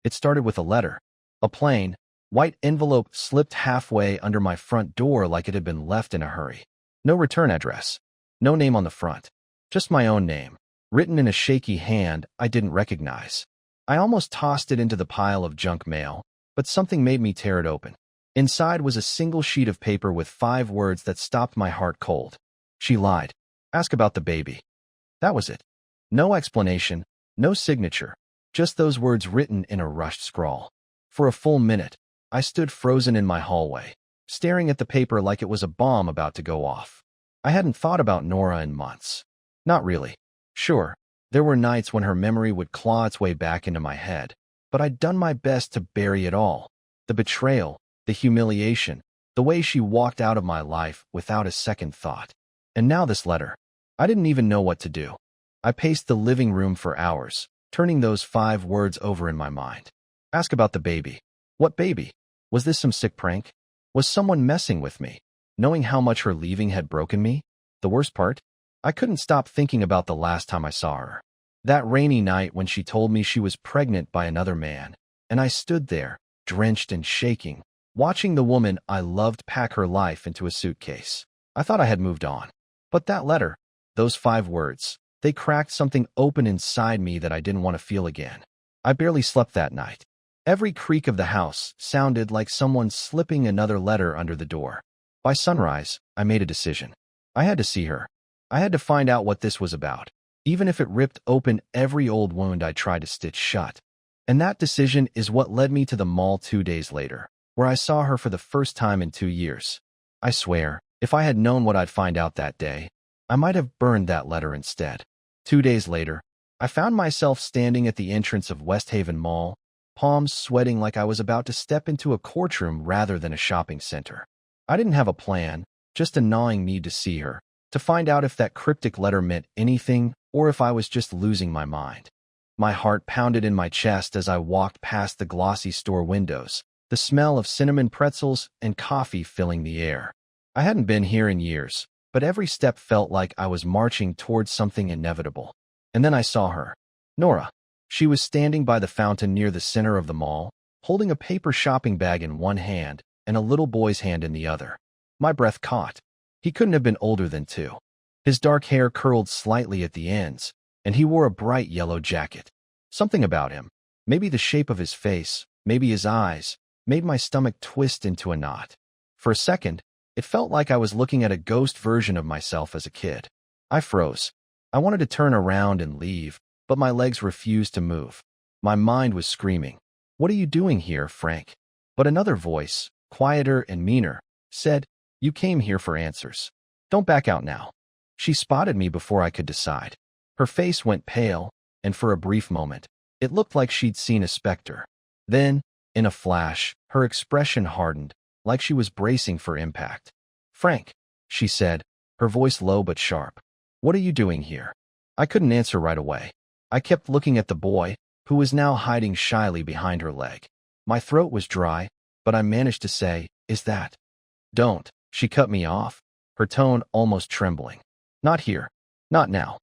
It started with a letter. A plain, white envelope slipped halfway under my front door like it had been left in a hurry. No return address. No name on the front. Just my own name, written in a shaky hand I didn't recognize. I almost tossed it into the pile of junk mail, but something made me tear it open. Inside was a single sheet of paper with 5 words that stopped my heart cold. She lied. Ask about the baby. That was it. No explanation, no signature, just those words written in a rushed scrawl. For a full minute, I stood frozen in my hallway, staring at the paper like it was a bomb about to go off. I hadn't thought about Nora in months. Not really. Sure, there were nights when her memory would claw its way back into my head, but I'd done my best to bury it all. The betrayal, the humiliation, the way she walked out of my life without a second thought. And now this letter. I didn't even know what to do. I paced the living room for hours, turning those 5 words over in my mind. Ask about the baby. What baby? Was this some sick prank? Was someone messing with me, knowing how much her leaving had broken me? The worst part? I couldn't stop thinking about the last time I saw her. That rainy night when she told me she was pregnant by another man, and I stood there, drenched and shaking, watching the woman I loved pack her life into a suitcase. I thought I had moved on. But that letter, those 5 words, they cracked something open inside me that I didn't want to feel again. I barely slept that night. Every creak of the house sounded like someone slipping another letter under the door. By sunrise, I made a decision. I had to see her. I had to find out what this was about, even if it ripped open every old wound I tried to stitch shut. And that decision is what led me to the mall 2 days later, where I saw her for the first time in 2 years. I swear, if I had known what I'd find out that day, I might have burned that letter instead. 2 days later, I found myself standing at the entrance of West Haven Mall, palms sweating like I was about to step into a courtroom rather than a shopping center. I didn't have a plan, just a gnawing need to see her, to find out if that cryptic letter meant anything or if I was just losing my mind. My heart pounded in my chest as I walked past the glossy store windows, the smell of cinnamon pretzels and coffee filling the air. I hadn't been here in years, but every step felt like I was marching towards something inevitable. And then I saw her. Nora. She was standing by the fountain near the center of the mall, holding a paper shopping bag in one hand and a little boy's hand in the other. My breath caught. He couldn't have been older than 2. His dark hair curled slightly at the ends, and he wore a bright yellow jacket. Something about him, maybe the shape of his face, maybe his eyes, made my stomach twist into a knot. For a second, it felt like I was looking at a ghost version of myself as a kid. I froze. I wanted to turn around and leave, but my legs refused to move. My mind was screaming, "What are you doing here, Frank?" But another voice, quieter and meaner, said, "You came here for answers. Don't back out now." She spotted me before I could decide. Her face went pale, and for a brief moment, it looked like she'd seen a specter. Then, in a flash, her expression hardened, like she was bracing for impact. "Frank," she said, her voice low but sharp. "What are you doing here?" I couldn't answer right away. I kept looking at the boy, who was now hiding shyly behind her leg. My throat was dry, but I managed to say, "Is that?" "Don't," she cut me off, her tone almost trembling. "Not here. Not now."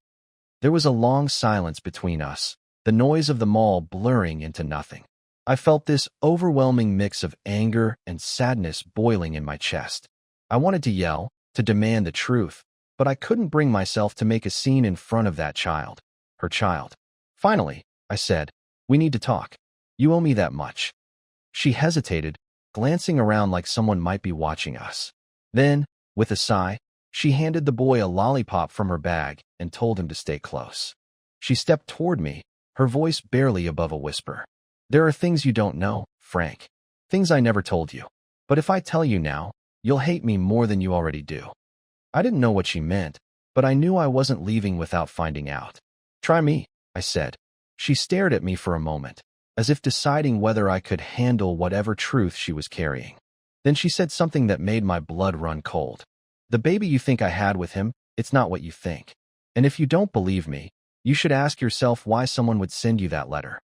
There was a long silence between us, the noise of the mall blurring into nothing. I felt this overwhelming mix of anger and sadness boiling in my chest. I wanted to yell, to demand the truth, but I couldn't bring myself to make a scene in front of that child, her child. Finally, I said, "We need to talk. You owe me that much." She hesitated, glancing around like someone might be watching us. Then, with a sigh, she handed the boy a lollipop from her bag and told him to stay close. She stepped toward me, her voice barely above a whisper. "There are things you don't know, Frank. Things I never told you. But if I tell you now, you'll hate me more than you already do." I didn't know what she meant, but I knew I wasn't leaving without finding out. "Try me," I said. She stared at me for a moment, as if deciding whether I could handle whatever truth she was carrying. Then she said something that made my blood run cold. "The baby you think I had with him, it's not what you think. And if you don't believe me, you should ask yourself why someone would send you that letter."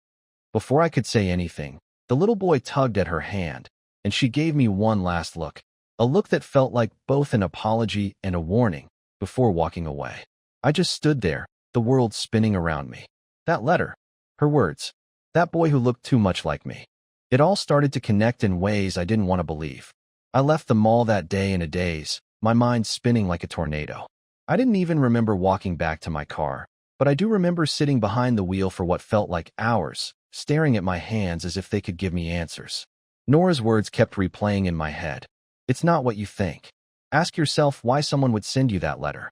Before I could say anything, the little boy tugged at her hand, and she gave me one last look, a look that felt like both an apology and a warning, before walking away. I just stood there, the world spinning around me. That letter, her words, That boy who looked too much like me. It all started to connect in ways I didn't want to believe. I left the mall that day in a daze, my mind spinning like a tornado. I didn't even remember walking back to my car, but I do remember sitting behind the wheel for what felt like hours, staring at my hands as if they could give me answers. Nora's words kept replaying in my head. It's not what you think. Ask yourself why someone would send you that letter.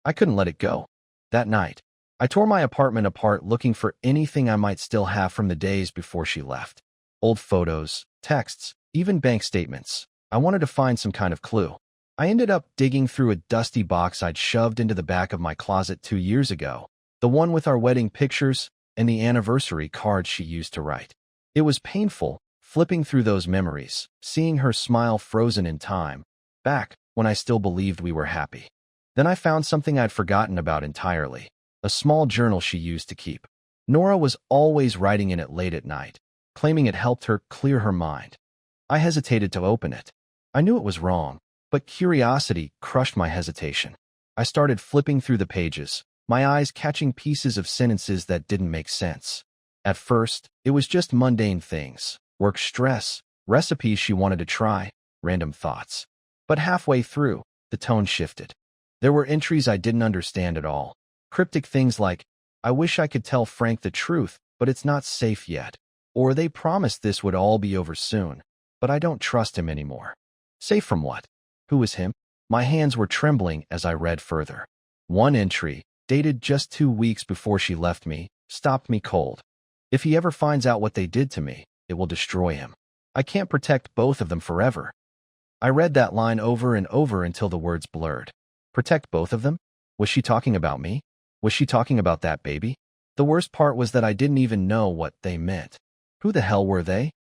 I couldn't let it go. That night, I tore my apartment apart looking for anything I might still have from the days before she left. Old photos, texts, even bank statements. I wanted to find some kind of clue. I ended up digging through a dusty box I'd shoved into the back of my closet 2 years ago, the one with our wedding pictures and the anniversary card she used to write. It was painful, flipping through those memories, seeing her smile frozen in time, back when I still believed we were happy. Then I found something I'd forgotten about entirely, a small journal she used to keep. Nora was always writing in it late at night, claiming it helped her clear her mind. I hesitated to open it. I knew it was wrong, but curiosity crushed my hesitation. I started flipping through the pages, my eyes catching pieces of sentences that didn't make sense. At first, it was just mundane things, work stress, recipes she wanted to try, random thoughts. But halfway through, the tone shifted. There were entries I didn't understand at all. Cryptic things like, I wish I could tell Frank the truth, but it's not safe yet. Or they promised this would all be over soon, but I don't trust him anymore. Safe from what? Who was him? My hands were trembling as I read further. One entry, dated just 2 weeks before she left me, stopped me cold. If he ever finds out what they did to me, it will destroy him. I can't protect both of them forever. I read that line over and over until the words blurred. Protect both of them? Was she talking about me? Was she talking about that baby? The worst part was that I didn't even know what they meant. Who the hell were they?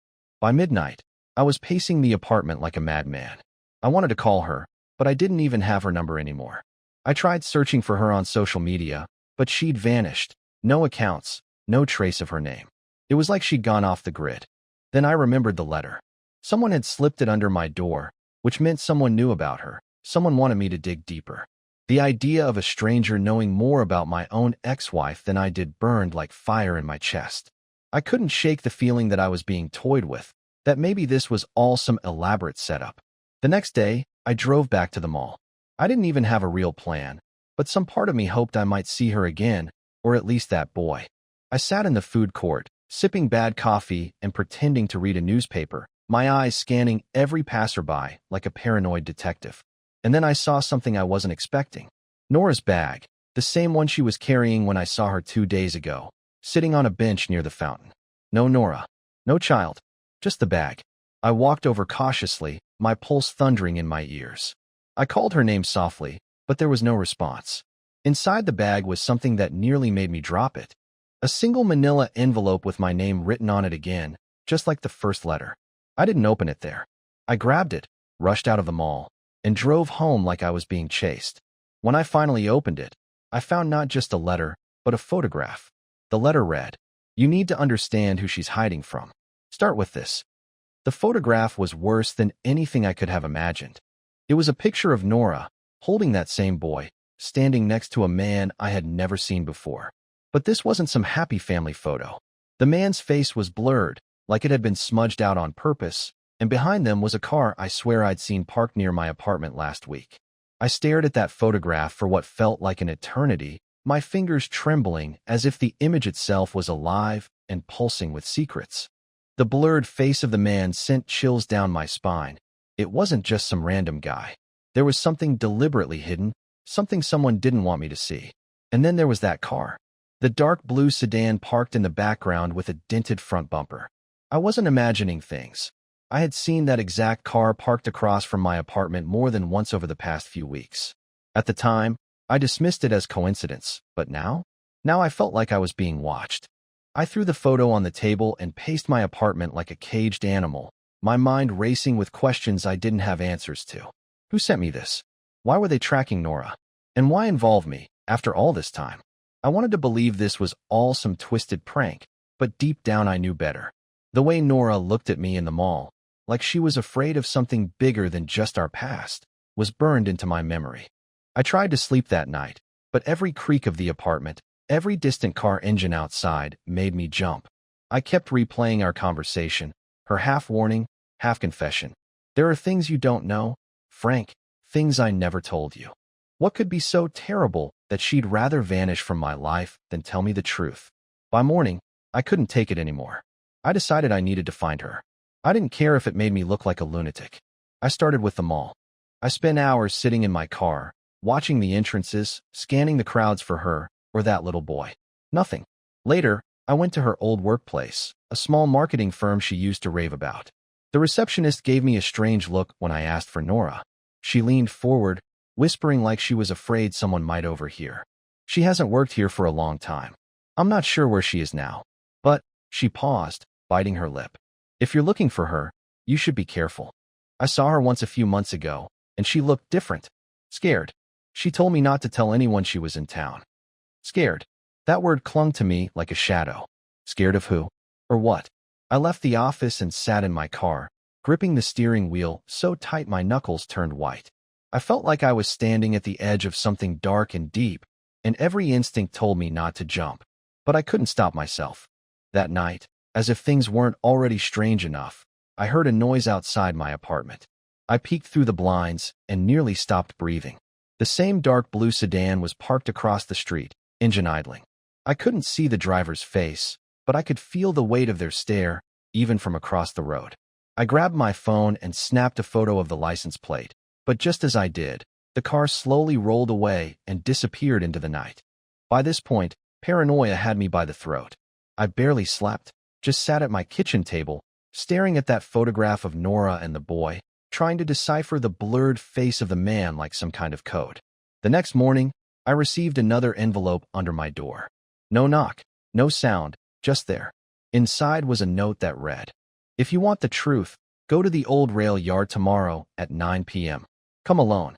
By midnight, I was pacing the apartment like a madman. I wanted to call her, but I didn't even have her number anymore. I tried searching for her on social media, but she'd vanished. No accounts, no trace of her name. It was like she'd gone off the grid. Then I remembered the letter. Someone had slipped it under my door, which meant someone knew about her. Someone wanted me to dig deeper. The idea of a stranger knowing more about my own ex-wife than I did burned like fire in my chest. I couldn't shake the feeling that I was being toyed with, that maybe this was all some elaborate setup. The next day, I drove back to the mall. I didn't even have a real plan, but some part of me hoped I might see her again, or at least that boy. I sat in the food court, sipping bad coffee and pretending to read a newspaper, my eyes scanning every passerby like a paranoid detective. And then I saw something I wasn't expecting. Nora's bag, the same one she was carrying when I saw her 2 days ago, sitting on a bench near the fountain. No Nora. No child. Just the bag. I walked over cautiously, my pulse thundering in my ears. I called her name softly, but there was no response. Inside the bag was something that nearly made me drop it. A single manila envelope with my name written on it again, just like the first letter. I didn't open it there. I grabbed it, rushed out of the mall, and drove home like I was being chased. When I finally opened it, I found not just a letter, but a photograph. The letter read, "You need to understand who she's hiding from. Start with this." The photograph was worse than anything I could have imagined. It was a picture of Nora, holding that same boy, standing next to a man I had never seen before. But this wasn't some happy family photo. The man's face was blurred, like it had been smudged out on purpose, and behind them was a car I swear I'd seen parked near my apartment last week. I stared at that photograph for what felt like an eternity, my fingers trembling as if the image itself was alive and pulsing with secrets. The blurred face of the man sent chills down my spine. It wasn't just some random guy. There was something deliberately hidden, something someone didn't want me to see. And then there was that car. The dark blue sedan parked in the background with a dented front bumper. I wasn't imagining things. I had seen that exact car parked across from my apartment more than once over the past few weeks. At the time, I dismissed it as coincidence, but now? Now I felt like I was being watched. I threw the photo on the table and paced my apartment like a caged animal, my mind racing with questions I didn't have answers to. Who sent me this? Why were they tracking Nora? And why involve me, after all this time? I wanted to believe this was all some twisted prank, but deep down I knew better. The way Nora looked at me in the mall, like she was afraid of something bigger than just our past, was burned into my memory. I tried to sleep that night, but every creak of the apartment, every distant car engine outside made me jump. I kept replaying our conversation, her half warning, half confession. There are things you don't know, Frank, things I never told you. What could be so terrible that she'd rather vanish from my life than tell me the truth? By morning, I couldn't take it anymore. I decided I needed to find her. I didn't care if it made me look like a lunatic. I started with the mall. I spent hours sitting in my car, watching the entrances, scanning the crowds for her or that little boy. Nothing. Later, I went to her old workplace, a small marketing firm she used to rave about. The receptionist gave me a strange look when I asked for Nora. She leaned forward, whispering like she was afraid someone might overhear. She hasn't worked here for a long time. I'm not sure where she is now. But, she paused, biting her lip. If you're looking for her, you should be careful. I saw her once a few months ago, and she looked different. Scared. She told me not to tell anyone she was in town. Scared. That word clung to me like a shadow. Scared of who? Or what? I left the office and sat in my car, gripping the steering wheel so tight my knuckles turned white. I felt like I was standing at the edge of something dark and deep, and every instinct told me not to jump. But I couldn't stop myself. That night, as if things weren't already strange enough, I heard a noise outside my apartment. I peeked through the blinds and nearly stopped breathing. The same dark blue sedan was parked across the street, engine idling. I couldn't see the driver's face, but I could feel the weight of their stare, even from across the road. I grabbed my phone and snapped a photo of the license plate, but just as I did, the car slowly rolled away and disappeared into the night. By this point, paranoia had me by the throat. I barely slept, just sat at my kitchen table, staring at that photograph of Nora and the boy, trying to decipher the blurred face of the man like some kind of code. The next morning, I received another envelope under my door. No knock, no sound, just there. Inside was a note that read, "If you want the truth, go to the old rail yard tomorrow at 9 p.m. Come alone."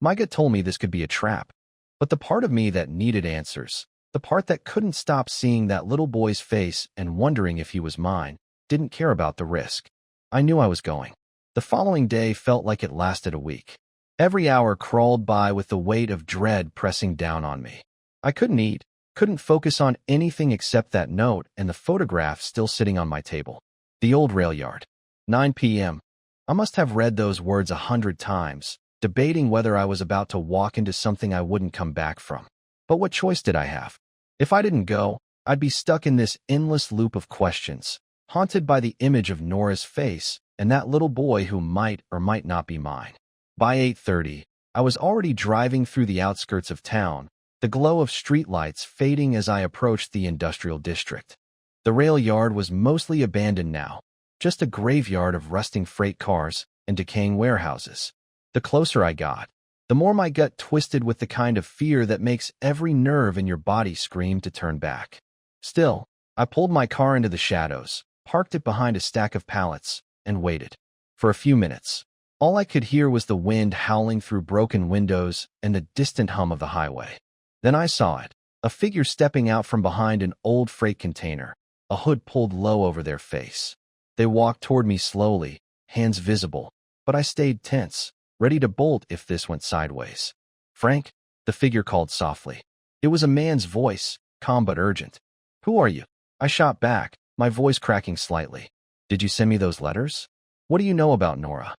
My gut told me this could be a trap, but the part of me that needed answers, the part that couldn't stop seeing that little boy's face and wondering if he was mine, didn't care about the risk. I knew I was going. The following day felt like it lasted a week. Every hour crawled by with the weight of dread pressing down on me. I couldn't eat, couldn't focus on anything except that note and the photograph still sitting on my table. The old rail yard. 9 p.m. I must have read those words 100 times, debating whether I was about to walk into something I wouldn't come back from. But what choice did I have? If I didn't go, I'd be stuck in this endless loop of questions, haunted by the image of Nora's face and that little boy who might or might not be mine. By 8:30, I was already driving through the outskirts of town, the glow of streetlights fading as I approached the industrial district. The rail yard was mostly abandoned now, just a graveyard of rusting freight cars and decaying warehouses. The closer I got, the more my gut twisted with the kind of fear that makes every nerve in your body scream to turn back. Still, I pulled my car into the shadows, parked it behind a stack of pallets, and waited. For a few minutes, all I could hear was the wind howling through broken windows and the distant hum of the highway. Then I saw it, a figure stepping out from behind an old freight container, a hood pulled low over their face. They walked toward me slowly, hands visible, but I stayed tense, ready to bolt if this went sideways. "Frank," the figure called softly. It was a man's voice, calm but urgent. "Who are you?" I shot back, my voice cracking slightly. "Did you send me those letters? What do you know about Nora?"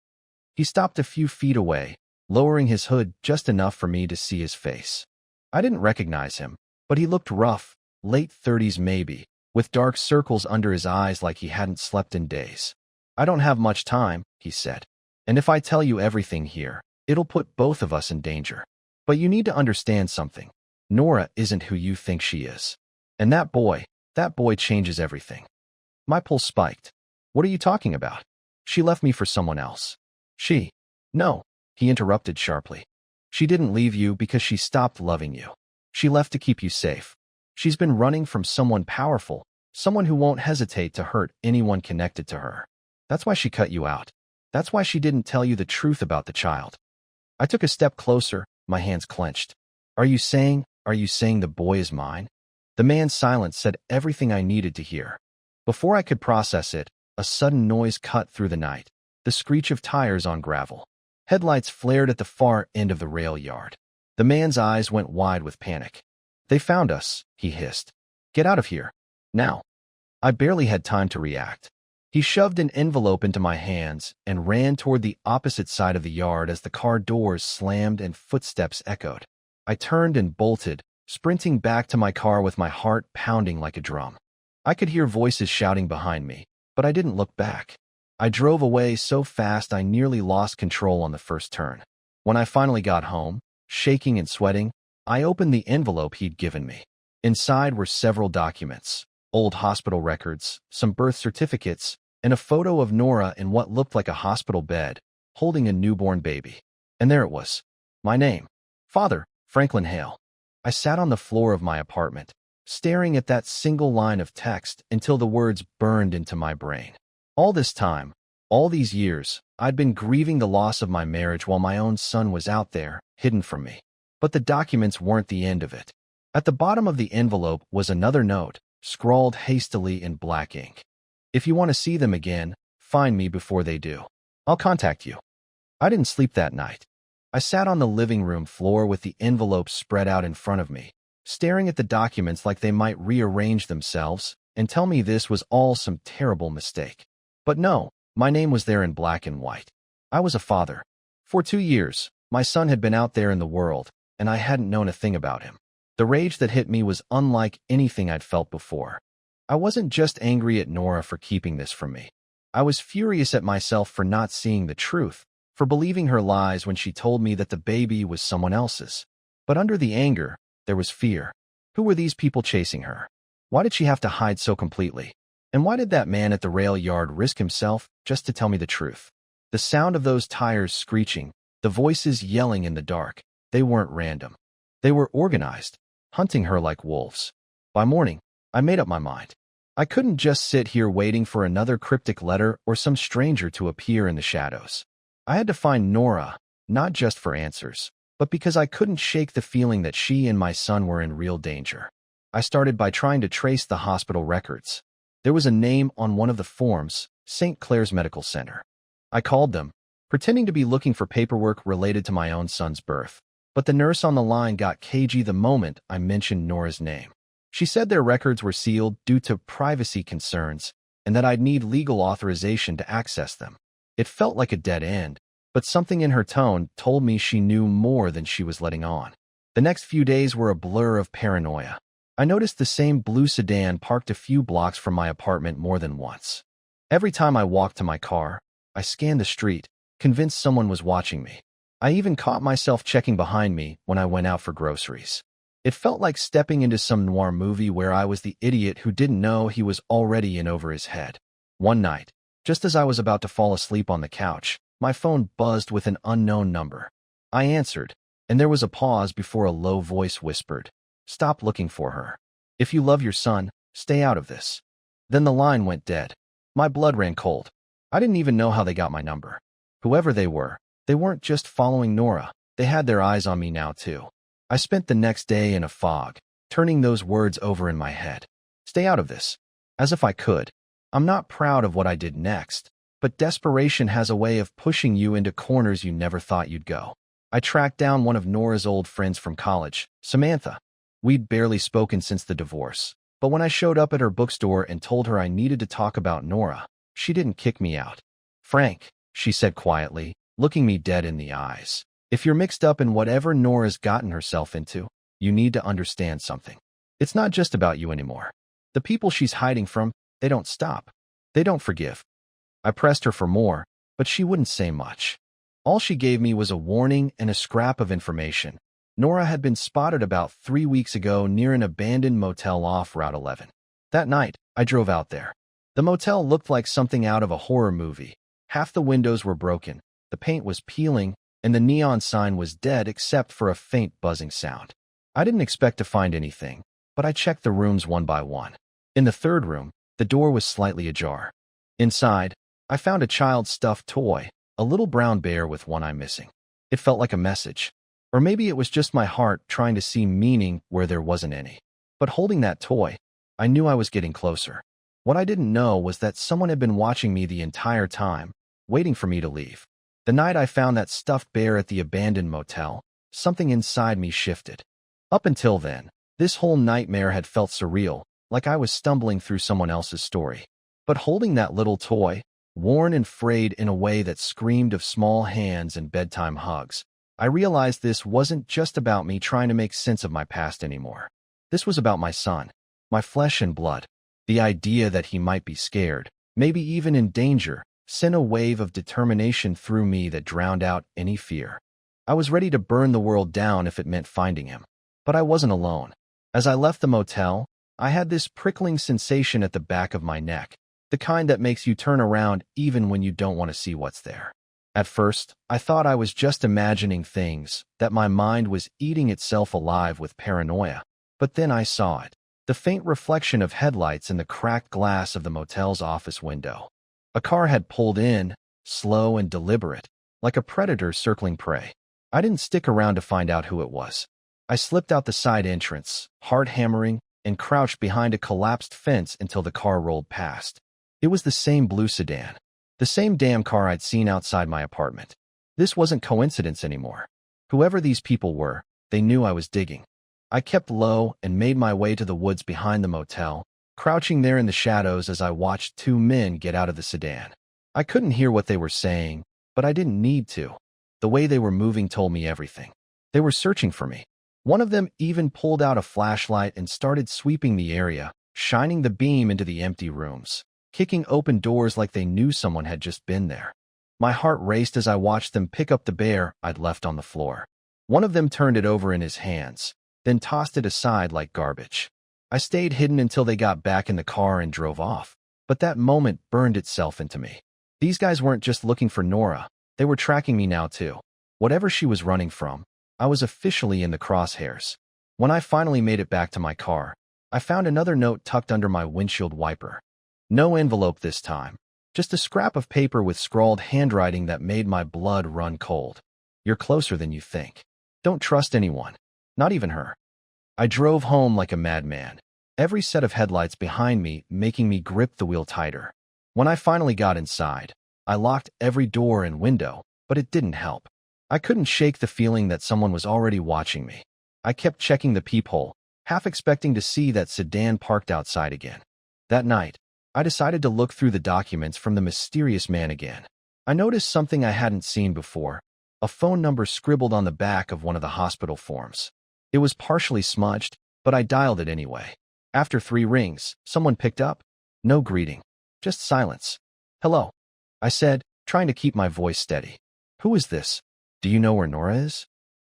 He stopped a few feet away, lowering his hood just enough for me to see his face. I didn't recognize him, but he looked rough, late 30s maybe, with dark circles under his eyes like he hadn't slept in days. "I don't have much time," he said. "And if I tell you everything here, it'll put both of us in danger. But you need to understand something. Nora isn't who you think she is. And that boy changes everything." My pulse spiked. "What are you talking about? She left me for someone else." "She?" "No," he interrupted sharply. "She didn't leave you because she stopped loving you. She left to keep you safe. She's been running from someone powerful, someone who won't hesitate to hurt anyone connected to her. That's why she cut you out. That's why she didn't tell you the truth about the child." I took a step closer, my hands clenched. Are you saying the boy is mine?" The man's silence said everything I needed to hear. Before I could process it, a sudden noise cut through the night, the screech of tires on gravel. Headlights flared at the far end of the rail yard. The man's eyes went wide with panic. "They found us," he hissed. "Get out of here. Now." I barely had time to react. He shoved an envelope into my hands and ran toward the opposite side of the yard as the car doors slammed and footsteps echoed. I turned and bolted, sprinting back to my car with my heart pounding like a drum. I could hear voices shouting behind me, but I didn't look back. I drove away so fast I nearly lost control on the first turn. When I finally got home, shaking and sweating, I opened the envelope he'd given me. Inside were several documents, old hospital records, some birth certificates, and a photo of Nora in what looked like a hospital bed, holding a newborn baby. And there it was. My name. Father, Franklin Hale. I sat on the floor of my apartment, staring at that single line of text until the words burned into my brain. All this time, all these years, I'd been grieving the loss of my marriage while my own son was out there, hidden from me. But the documents weren't the end of it. At the bottom of the envelope was another note, scrawled hastily in black ink. If you want to see them again, find me before they do. I'll contact you. I didn't sleep that night. I sat on the living room floor with the envelope spread out in front of me, staring at the documents like they might rearrange themselves and tell me this was all some terrible mistake. But no, my name was there in black and white. I was a father. For 2 years, my son had been out there in the world, and I hadn't known a thing about him. The rage that hit me was unlike anything I'd felt before. I wasn't just angry at Nora for keeping this from me. I was furious at myself for not seeing the truth, for believing her lies when she told me that the baby was someone else's. But under the anger, there was fear. Who were these people chasing her? Why did she have to hide so completely? And why did that man at the rail yard risk himself just to tell me the truth? The sound of those tires screeching, the voices yelling in the dark, they weren't random. They were organized, hunting her like wolves. By morning, I made up my mind. I couldn't just sit here waiting for another cryptic letter or some stranger to appear in the shadows. I had to find Nora, not just for answers, but because I couldn't shake the feeling that she and my son were in real danger. I started by trying to trace the hospital records. There was a name on one of the forms, St. Clair's Medical Center. I called them, pretending to be looking for paperwork related to my own son's birth. But the nurse on the line got cagey the moment I mentioned Nora's name. She said their records were sealed due to privacy concerns and that I'd need legal authorization to access them. It felt like a dead end, but something in her tone told me she knew more than she was letting on. The next few days were a blur of paranoia. I noticed the same blue sedan parked a few blocks from my apartment more than once. Every time I walked to my car, I scanned the street, convinced someone was watching me. I even caught myself checking behind me when I went out for groceries. It felt like stepping into some noir movie where I was the idiot who didn't know he was already in over his head. One night, just as I was about to fall asleep on the couch, my phone buzzed with an unknown number. I answered, and there was a pause before a low voice whispered, "Stop looking for her. If you love your son, stay out of this." Then the line went dead. My blood ran cold. I didn't even know how they got my number. Whoever they were, they weren't just following Nora. They had their eyes on me now, too. I spent the next day in a fog, turning those words over in my head. Stay out of this. As if I could. I'm not proud of what I did next, but desperation has a way of pushing you into corners you never thought you'd go. I tracked down one of Nora's old friends from college, Samantha. We'd barely spoken since the divorce, but when I showed up at her bookstore and told her I needed to talk about Nora, she didn't kick me out. "Frank," she said quietly, looking me dead in the eyes, "if you're mixed up in whatever Nora's gotten herself into, you need to understand something. It's not just about you anymore. The people she's hiding from, they don't stop. They don't forgive." I pressed her for more, but she wouldn't say much. All she gave me was a warning and a scrap of information. Nora had been spotted about 3 weeks ago near an abandoned motel off Route 11. That night, I drove out there. The motel looked like something out of a horror movie. Half the windows were broken, the paint was peeling, and the neon sign was dead except for a faint buzzing sound. I didn't expect to find anything, but I checked the rooms one by one. In the third room, the door was slightly ajar. Inside, I found a child's stuffed toy, a little brown bear with one eye missing. It felt like a message. Or maybe it was just my heart trying to see meaning where there wasn't any. But holding that toy, I knew I was getting closer. What I didn't know was that someone had been watching me the entire time, waiting for me to leave. The night I found that stuffed bear at the abandoned motel, something inside me shifted. Up until then, this whole nightmare had felt surreal, like I was stumbling through someone else's story. But holding that little toy, worn and frayed in a way that screamed of small hands and bedtime hugs, I realized this wasn't just about me trying to make sense of my past anymore. This was about my son, my flesh and blood. The idea that he might be scared, maybe even in danger, sent a wave of determination through me that drowned out any fear. I was ready to burn the world down if it meant finding him. But I wasn't alone. As I left the motel, I had this prickling sensation at the back of my neck, the kind that makes you turn around even when you don't want to see what's there. At first, I thought I was just imagining things, that my mind was eating itself alive with paranoia. But then I saw it. The faint reflection of headlights in the cracked glass of the motel's office window. A car had pulled in, slow and deliberate, like a predator circling prey. I didn't stick around to find out who it was. I slipped out the side entrance, hard hammering, and crouched behind a collapsed fence until the car rolled past. It was the same blue sedan. The same damn car I'd seen outside my apartment. This wasn't coincidence anymore. Whoever these people were, they knew I was digging. I kept low and made my way to the woods behind the motel, crouching there in the shadows as I watched two men get out of the sedan. I couldn't hear what they were saying, but I didn't need to. The way they were moving told me everything. They were searching for me. One of them even pulled out a flashlight and started sweeping the area, shining the beam into the empty rooms, kicking open doors like they knew someone had just been there. My heart raced as I watched them pick up the bear I'd left on the floor. One of them turned it over in his hands, then tossed it aside like garbage. I stayed hidden until they got back in the car and drove off. But that moment burned itself into me. These guys weren't just looking for Nora. They were tracking me now too. Whatever she was running from, I was officially in the crosshairs. When I finally made it back to my car, I found another note tucked under my windshield wiper. No envelope this time. Just a scrap of paper with scrawled handwriting that made my blood run cold. You're closer than you think. Don't trust anyone. Not even her. I drove home like a madman, every set of headlights behind me making me grip the wheel tighter. When I finally got inside, I locked every door and window, but it didn't help. I couldn't shake the feeling that someone was already watching me. I kept checking the peephole, half expecting to see that sedan parked outside again. That night, I decided to look through the documents from the mysterious man again. I noticed something I hadn't seen before, a phone number scribbled on the back of one of the hospital forms. It was partially smudged, but I dialed it anyway. After 3 rings, someone picked up. No greeting, just silence. Hello, I said, trying to keep my voice steady. Who is this? Do you know where Nora is?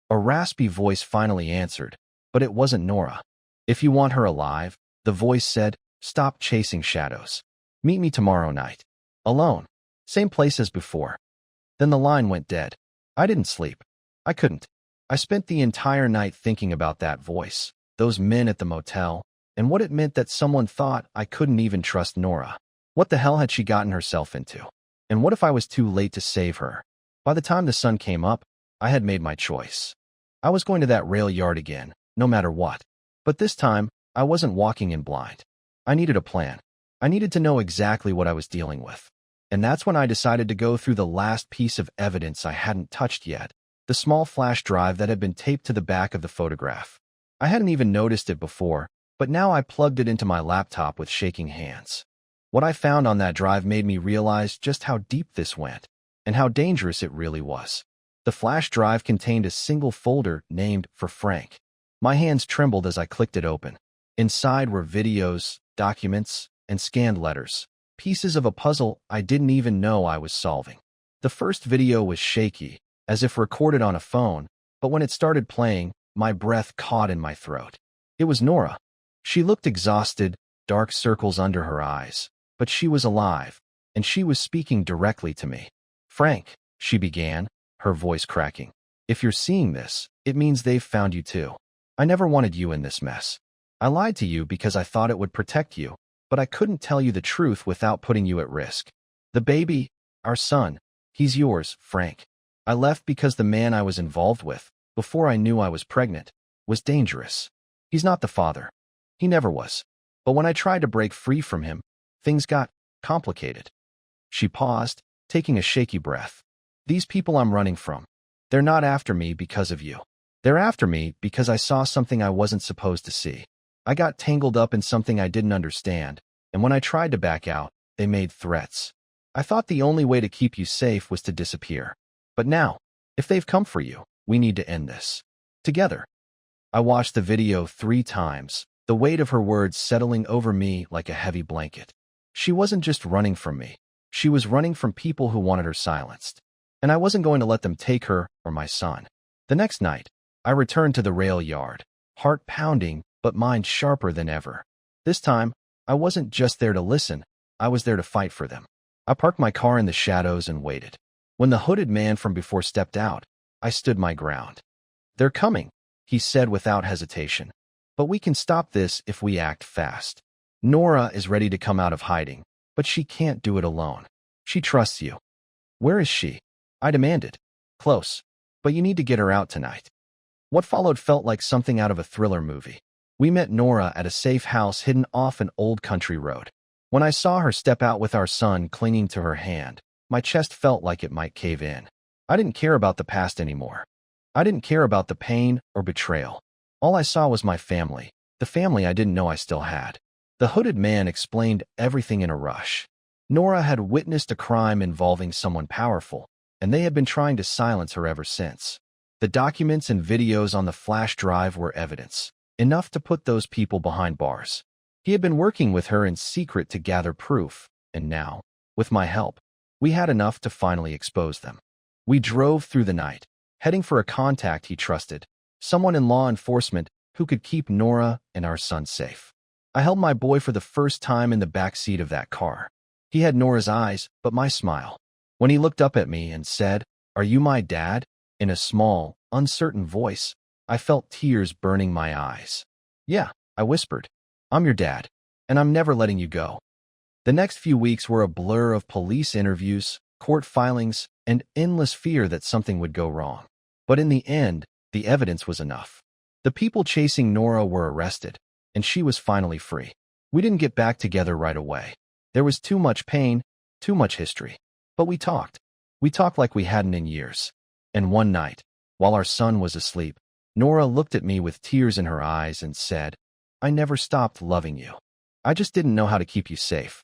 A raspy voice finally answered, but it wasn't Nora. If you want her alive, the voice said, stop chasing shadows. Meet me tomorrow night. Alone. Same place as before. Then the line went dead. I didn't sleep. I couldn't. I spent the entire night thinking about that voice, those men at the motel, and what it meant that someone thought I couldn't even trust Nora. What the hell had she gotten herself into? And what if I was too late to save her? By the time the sun came up, I had made my choice. I was going to that rail yard again, no matter what. But this time, I wasn't walking in blind. I needed a plan. I needed to know exactly what I was dealing with. And that's when I decided to go through the last piece of evidence I hadn't touched yet. The small flash drive that had been taped to the back of the photograph. I hadn't even noticed it before, but now I plugged it into my laptop with shaking hands. What I found on that drive made me realize just how deep this went, and how dangerous it really was. The flash drive contained a single folder named for Frank. My hands trembled as I clicked it open. Inside were videos, documents, and scanned letters, pieces of a puzzle I didn't even know I was solving. The first video was shaky, as if recorded on a phone, but when it started playing, my breath caught in my throat. It was Nora. She looked exhausted, dark circles under her eyes, but she was alive, and she was speaking directly to me. Frank, she began, her voice cracking. If you're seeing this, it means they've found you too. I never wanted you in this mess. I lied to you because I thought it would protect you, but I couldn't tell you the truth without putting you at risk. The baby, our son, he's yours, Frank. I left because the man I was involved with, before I knew I was pregnant, was dangerous. He's not the father. He never was. But when I tried to break free from him, things got complicated. She paused, taking a shaky breath. These people I'm running from, they're not after me because of you. They're after me because I saw something I wasn't supposed to see. I got tangled up in something I didn't understand, and when I tried to back out, they made threats. I thought the only way to keep you safe was to disappear. But now, if they've come for you, we need to end this. Together. I watched the video 3 times, the weight of her words settling over me like a heavy blanket. She wasn't just running from me. She was running from people who wanted her silenced. And I wasn't going to let them take her or my son. The next night, I returned to the rail yard, heart pounding, but mind sharper than ever. This time, I wasn't just there to listen, I was there to fight for them. I parked my car in the shadows and waited. When the hooded man from before stepped out, I stood my ground. "They're coming," he said without hesitation. "But we can stop this if we act fast. Nora is ready to come out of hiding, but she can't do it alone. She trusts you." "Where is she?" I demanded. "Close, but you need to get her out tonight." What followed felt like something out of a thriller movie. We met Nora at a safe house hidden off an old country road. When I saw her step out with our son clinging to her hand, my chest felt like it might cave in. I didn't care about the past anymore. I didn't care about the pain or betrayal. All I saw was my family, the family I didn't know I still had. The hooded man explained everything in a rush. Nora had witnessed a crime involving someone powerful, and they had been trying to silence her ever since. The documents and videos on the flash drive were evidence, enough to put those people behind bars. He had been working with her in secret to gather proof, and now, with my help, we had enough to finally expose them. We drove through the night, heading for a contact he trusted, someone in law enforcement who could keep Nora and our son safe. I held my boy for the first time in the back seat of that car. He had Nora's eyes, but my smile. When he looked up at me and said, "Are you my dad?" in a small, uncertain voice, I felt tears burning my eyes. "Yeah," I whispered. "I'm your dad, and I'm never letting you go." The next few weeks were a blur of police interviews, court filings, and endless fear that something would go wrong. But in the end, the evidence was enough. The people chasing Nora were arrested, and she was finally free. We didn't get back together right away. There was too much pain, too much history. But we talked. We talked like we hadn't in years. And one night, while our son was asleep, Nora looked at me with tears in her eyes and said, "I never stopped loving you. I just didn't know how to keep you safe."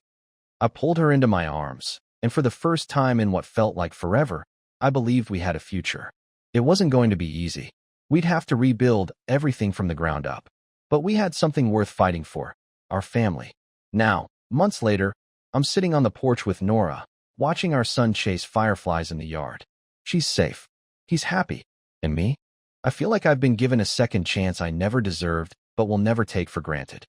I pulled her into my arms, and for the first time in what felt like forever, I believed we had a future. It wasn't going to be easy. We'd have to rebuild everything from the ground up. But we had something worth fighting for, our family. Now, months later, I'm sitting on the porch with Nora, watching our son chase fireflies in the yard. She's safe. He's happy. And me? I feel like I've been given a second chance I never deserved, but will never take for granted.